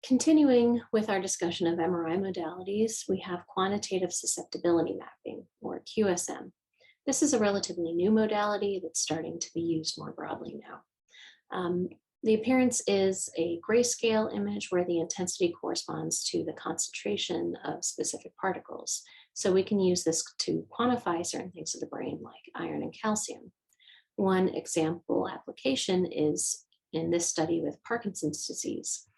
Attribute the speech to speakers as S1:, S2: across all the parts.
S1: Continuing with our discussion of MRI modalities, we have quantitative susceptibility mapping, or QSM. This is a relatively new modality that's starting to be used more broadly now. The appearance is a grayscale image where the intensity corresponds to the concentration of specific particles. So we can use this to quantify certain things of the brain like iron and calcium. One example application is in this study with Parkinson's disease.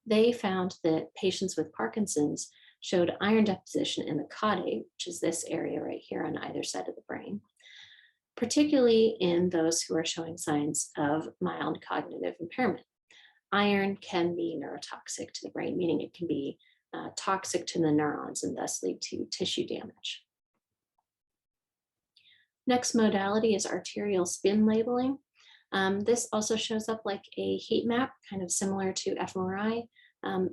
S1: They found that patients with Parkinson's showed iron deposition in the caudate, which is this area right here on either side of the brain, particularly in those who are showing signs of mild cognitive impairment. Iron can be neurotoxic to the brain, meaning it can be toxic to the neurons and thus lead to tissue damage. Next modality is arterial spin labeling. This also shows up like a heat map, kind of similar to fMRI.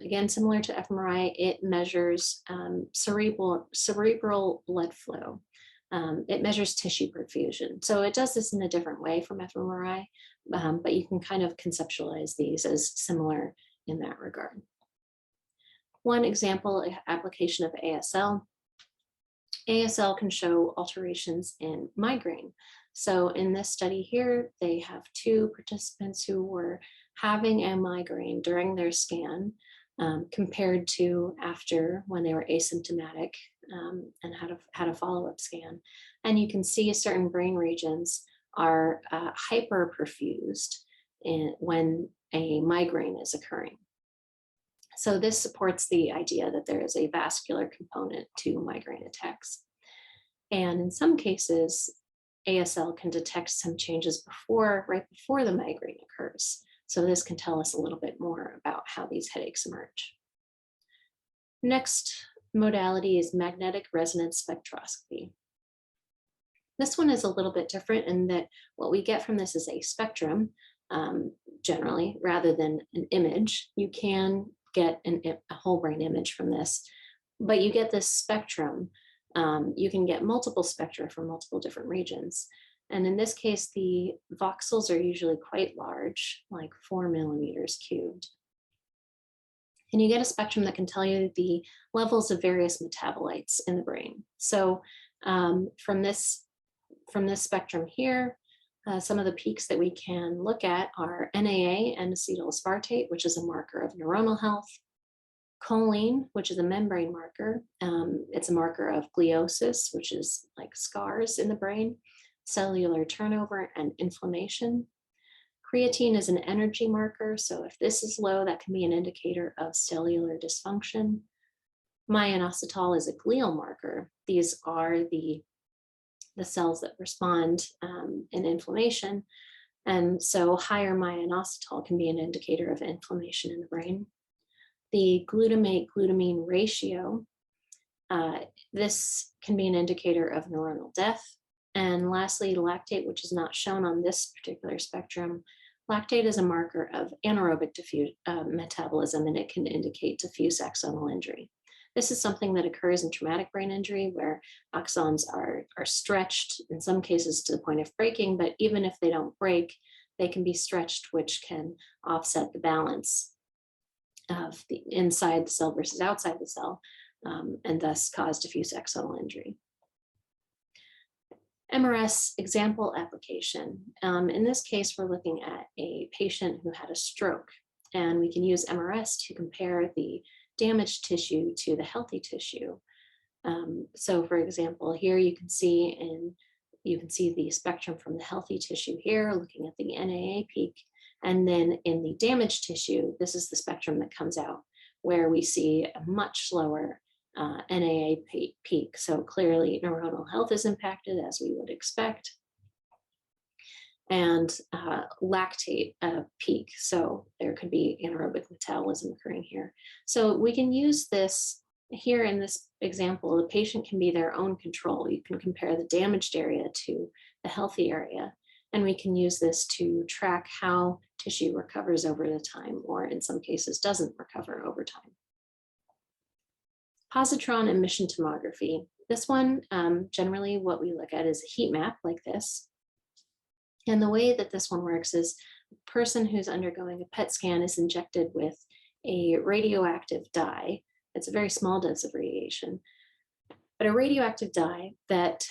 S1: Again, similar to fMRI, it measures cerebral blood flow. It measures tissue perfusion. So it does this in a different way from fMRI, but you can kind of conceptualize these as similar in that regard. One example application of ASL. ASL can show alterations in migraine. So in this study here, they have two participants who were having a migraine during their scan compared to after when they were asymptomatic and had a follow-up scan. And you can see certain brain regions are hyperperfused when a migraine is occurring. So this supports the idea that there is a vascular component to migraine attacks. And in some cases, ASL can detect some changes right before the migraine occurs. So this can tell us a little bit more about how these headaches emerge. Next modality is magnetic resonance spectroscopy. This one is a little bit different in that what we get from this is a spectrum, generally, rather than an image. You can get a whole brain image from this, but you get this spectrum. You can get multiple spectra from multiple different regions. And in this case, the voxels are usually quite large, like 4 millimeters cubed. And you get a spectrum that can tell you the levels of various metabolites in the brain. So from this spectrum here, some of the peaks that we can look at are NAA, N-acetyl aspartate, which is a marker of neuronal health. Choline, which is a membrane marker. It's a marker of gliosis, which is like scars in the brain, cellular turnover, and inflammation. Creatine is an energy marker, so if this is low, that can be an indicator of cellular dysfunction. Myoinositol is a glial marker. These are the cells that respond in inflammation, and so higher myoinositol can be an indicator of inflammation in the brain. The glutamate-glutamine ratio, this can be an indicator of neuronal death. And lastly, lactate, which is not shown on this particular spectrum. Lactate is a marker of anaerobic metabolism, and it can indicate diffuse axonal injury. This is something that occurs in traumatic brain injury where axons are stretched, in some cases to the point of breaking, but even if they don't break, they can be stretched, which can offset the balance of the inside the cell versus outside the cell, and thus cause diffuse axonal injury. MRS example application. In this case, we're looking at a patient who had a stroke, and we can use MRS to compare the damaged tissue to the healthy tissue. So for example, here you can see the spectrum from the healthy tissue here, looking at the NAA peak. And then in the damaged tissue, this is the spectrum that comes out where we see a much slower NAA peak. So clearly neuronal health is impacted as we would expect. And lactate peak. So there could be anaerobic metabolism occurring here. So we can use this here in this example. The patient can be their own control. You can compare the damaged area to the healthy area. And we can use this to track how tissue recovers over the time, or in some cases doesn't recover over time. Positron emission tomography. This one, generally what we look at is a heat map like this. And the way that this one works is a person who's undergoing a PET scan is injected with a radioactive dye. It's a very small dose of radiation, but a radioactive dye that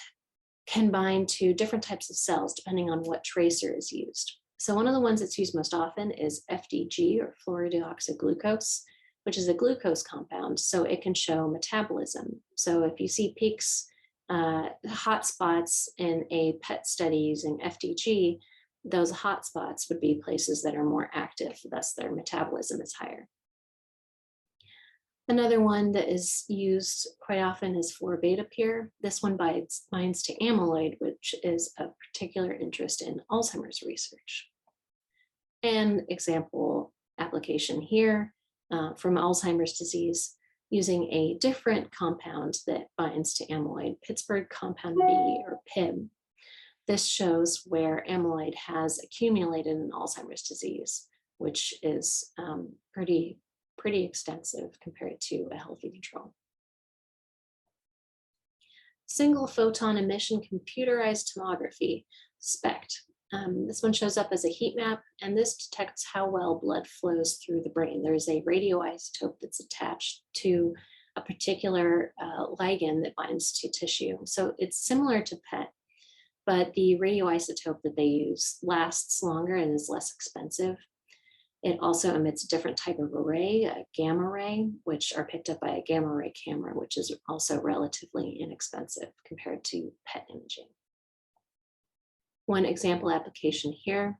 S1: can bind to different types of cells depending on what tracer is used. So one of the ones that's used most often is FDG, or fluorodeoxyglucose, which is a glucose compound, so it can show metabolism. So if you see peaks, hotspots in a PET study using FDG, those hotspots would be places that are more active, thus their metabolism is higher. Another one that is used quite often is fluorobeta-PIR. This one binds to amyloid, which is of particular interest in Alzheimer's research. An example application here from Alzheimer's disease, using a different compound that binds to amyloid, Pittsburgh compound B, or PIM. This shows where amyloid has accumulated in Alzheimer's disease, which is pretty extensive compared to a healthy control. Single-photon emission computerized tomography, SPECT. This one shows up as a heat map, and this detects how well blood flows through the brain. There's a radioisotope that's attached to a particular ligand that binds to tissue. So it's similar to PET, but the radioisotope that they use lasts longer and is less expensive. It also emits a different type of array, a gamma ray, which are picked up by a gamma ray camera, which is also relatively inexpensive compared to PET imaging. One example application here,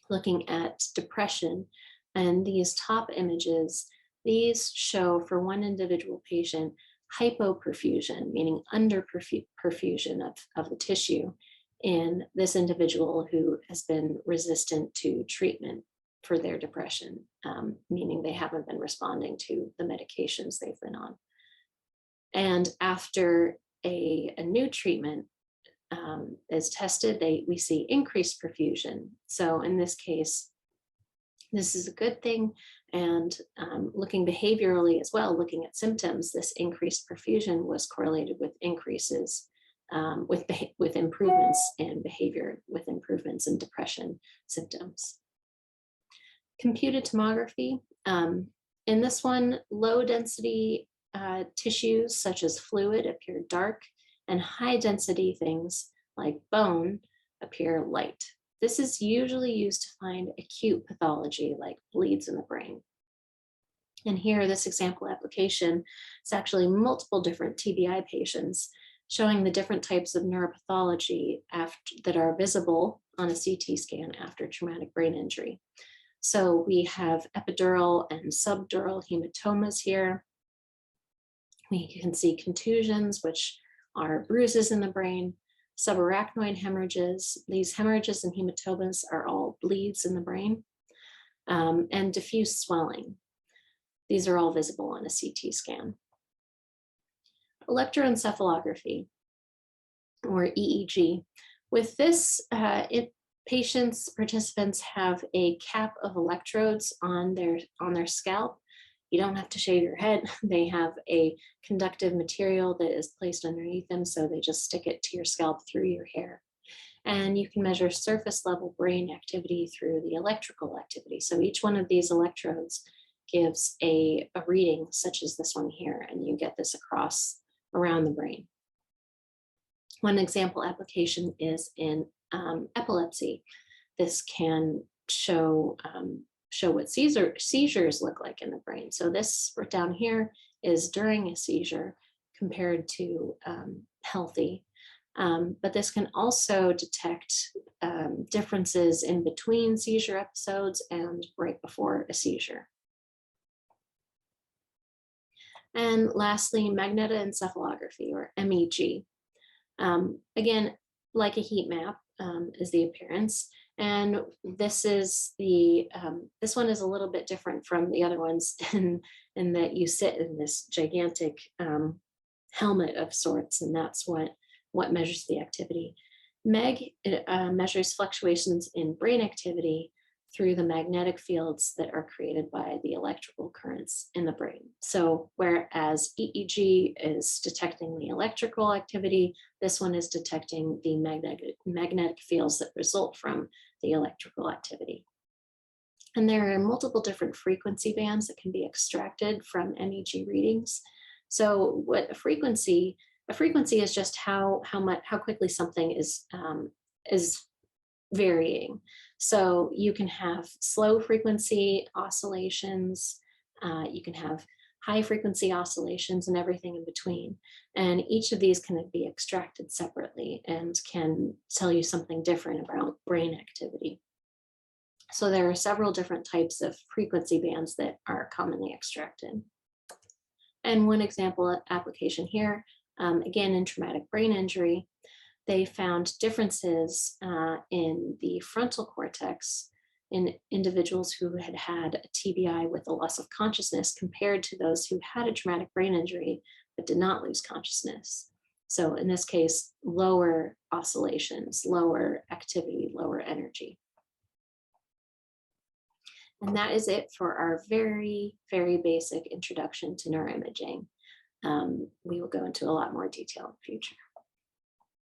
S1: looking at depression, and these top images, these show for one individual patient hypoperfusion, meaning underperfusion of the tissue in this individual who has been resistant to treatment for their depression, meaning they haven't been responding to the medications they've been on. And after a new treatment is tested, we see increased perfusion. So in this case, this is a good thing. And looking behaviorally as well, looking at symptoms, this increased perfusion was correlated with increases, with improvements in behavior, with improvements in depression symptoms. Computed tomography. In this one, low density tissues such as fluid appear dark, and high density things like bone appear light. This is usually used to find acute pathology like bleeds in the brain. And here, this example application is actually multiple different TBI patients showing the different types of neuropathology that are visible on a CT scan after traumatic brain injury. So we have epidural and subdural hematomas here. We can see contusions, which are bruises in the brain, subarachnoid hemorrhages. These hemorrhages and hematomas are all bleeds in the brain, and diffuse swelling. These are all visible on a CT scan. Electroencephalography, or EEG. With this, participants have a cap of electrodes on their scalp. You don't have to shave your head. They have a conductive material that is placed underneath them, so they just stick it to your scalp through your hair. And you can measure surface level brain activity through the electrical activity. So each one of these electrodes gives a reading such as this one here, and you get this around the brain. One example application is in epilepsy. This can show what seizures look like in the brain. So this down here is during a seizure compared to healthy. But this can also detect differences in between seizure episodes and right before a seizure. And lastly, Magnetoencephalography, or MEG. Again, like a heat map is the appearance. And this is this one is a little bit different from the other ones in that you sit in this gigantic helmet of sorts, and that's what measures the activity. MEG measures fluctuations in brain activity through the magnetic fields that are created by the electrical currents in the brain. So whereas EEG is detecting the electrical activity, this one is detecting the magnetic fields that result from the electrical activity. And there are multiple different frequency bands that can be extracted from MEG readings. So what a frequency is just how quickly something is varying. So you can have slow frequency oscillations, you can have high frequency oscillations, and everything in between. And each of these can be extracted separately and can tell you something different about brain activity. So there are several different types of frequency bands that are commonly extracted. And one example application here, again in traumatic brain injury, they found differences in the frontal cortex in individuals who had had a TBI with a loss of consciousness compared to those who had a traumatic brain injury but did not lose consciousness. So in this case, lower oscillations, lower activity, lower energy. And that is it for our very, very basic introduction to neuroimaging. We will go into a lot more detail in the future.